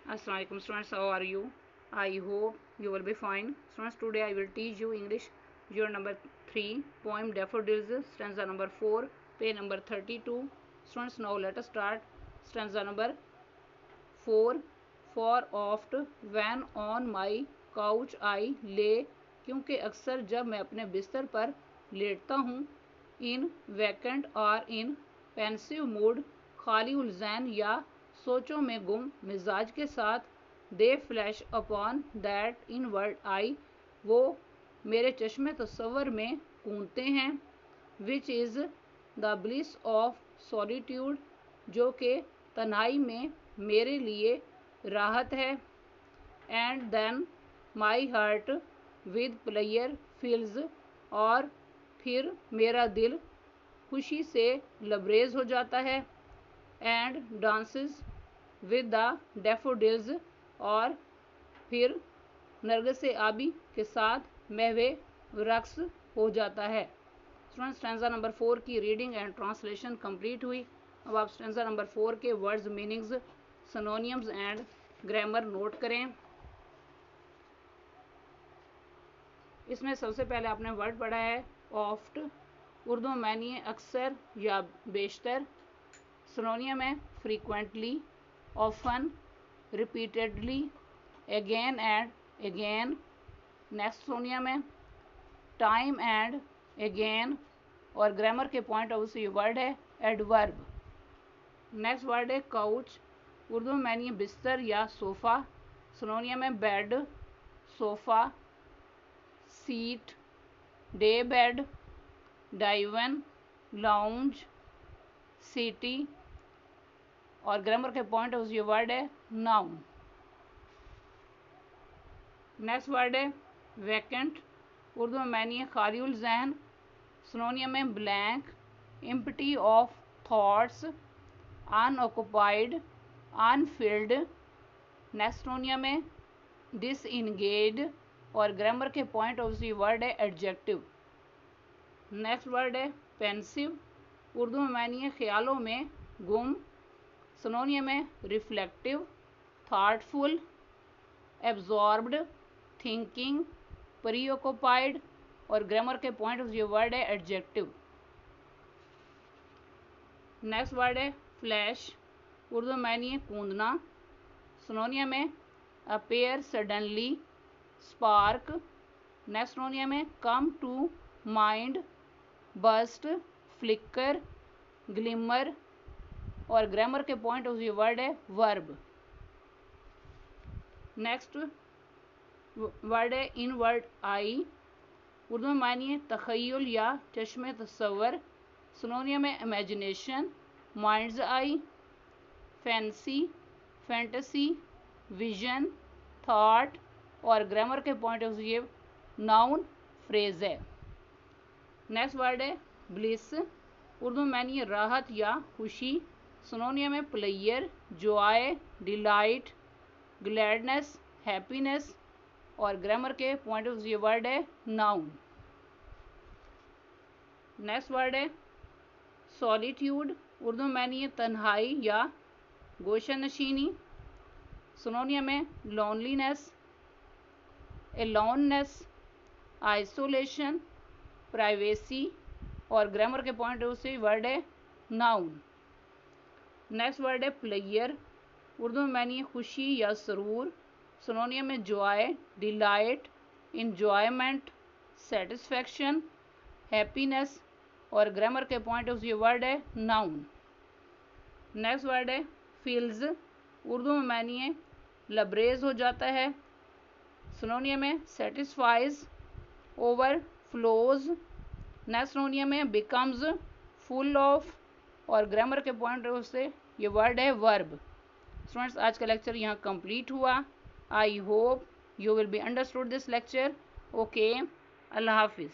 Assalamualaikum students, how are you? I hope you will be fine. Students, today I will teach you English unit number 3, poem Daffodils, stanza number 4, page number 32. Students, now let us start stanza number 4. For oft when on my couch I lay, क्योंकि अक्सर जब मैं अपने बिस्तर पर लेटता हूँ, इन vacant और इन pensive mood, खाली उलझन या सोचों में गुम मिजाज के साथ, they flash upon that inward eye, वो मेरे चश्मे तस्वर में कूदते हैं, which is the bliss of solitude, जो कि तन्हाई में मेरे लिए राहत है, and then my heart with pleasure fills, और फिर मेरा दिल खुशी से लबरेज हो जाता है, and dances with the daffodils, और फिर नरगिस आबी के साथ महवे रक्स हो जाता है। स्टूडेंट्स, स्टैंजा नंबर 4 की रीडिंग एंड ट्रांसलेशन कंप्लीट हुई। अब आप स्टैंजा नंबर 4 के words, meanings, synonyms and grammar note करें। इसमें सबसे पहले आपने वर्ड पढ़ा है ऑफ्ट, उर्दू में मानिए अक्सर या बेशतर। सिनोनियम है frequently, often, repeatedly, again and again. Next synonym है टाइम एंड अगेन, और ग्रामर के पॉइंट ऑफ व्यू वर्ड है एडवर्ब। नेक्स्ट वर्ड है काउच, उर्दू में मानिए बिस्तर या सोफ़ा। सिनोनियम है bed, sofa, seat, day bed, divan, lounge, settee, और ग्रामर के पॉइंट ऑफ व्यू वर्ड है नाउन। नेक्स्ट वर्ड है वैकेंट, उर्दू में मानिए खाली उल ज़हन। सिनोनियम में blank, empty of thoughts, unoccupied, unfilled. Next synonym में डिसइंगेज्ड, और ग्रामर के पॉइंट ऑफ व्यू वर्ड है एडजेक्टिव। नेक्स्ट वर्ड है पेंसिव, उर्दू में मानिए ख्यालों में गुम। सिनोनियम है reflective, thoughtful, absorbed, thinking, preoccupied, और ग्रामर के पॉइंट ऑफ व्यू वर्ड है एडजेक्टिव। नेक्स्ट वर्ड है फ्लैश, उर्दू में मानिए कूदना। सिनोनियम है appear suddenly, spark. Next synonym है come to mind, burst, flicker, glimmer, और ग्रामर के पॉइंट ऑफ व्यू वर्ड है वर्ब। नेक्स्ट वर्ड है इन वर्ड आई, उर्दू में मानिए तखय्युल या चश्मे तस्वर। सिनोनियम है इमेजिनेशन, माइंड्स आई, फैंसी, फैंटेसी, विजन, थॉट, और ग्रामर के point of view noun phrase है। नेक्स्ट वर्ड है ब्लिस, उर्दू में मानिए राहत या खुशी। सिनोनियम है player, Joy, delight, gladness, happiness, और ग्रामर के पॉइंट ऑफ व्यू वर्ड है नाउन। नेक्स्ट वर्ड है सॉलिट्यूड, उर्दू में मानिए तन्हाई या गोशनशीनी। सिनोनियम है लोनलीनेस, एलोननेस, आइसोलेशन, प्राइवेसी, और ग्रामर के पॉइंट ऑफ व्यू वर्ड है नाउन। नेक्स्ट वर्ड है प्लेयर, उर्दू में मानिए खुशी या सरूर। सिनोनियम में Joy, delight, enjoyment, satisfaction, happiness, और ग्रामर के पॉइंट ऑफ व्यू वर्ड है नाउन। नेक्स्ट वर्ड है फील्स, उर्दू में मानिए लबरेज हो जाता है। सिनोनियम में सेटिस्फाइज, ओवरफ्लोज। नेक्स्ट सिनोनियम में बिकम्स, फुल ऑफ, और ग्रामर के पॉइंट ऑफ से ये वर्ड है वर्ब। स्टूडेंट्स, आज का लेक्चर यहाँ कंप्लीट हुआ। I hope you will be understood this lecture. Okay, अल्लाह हाफिज़।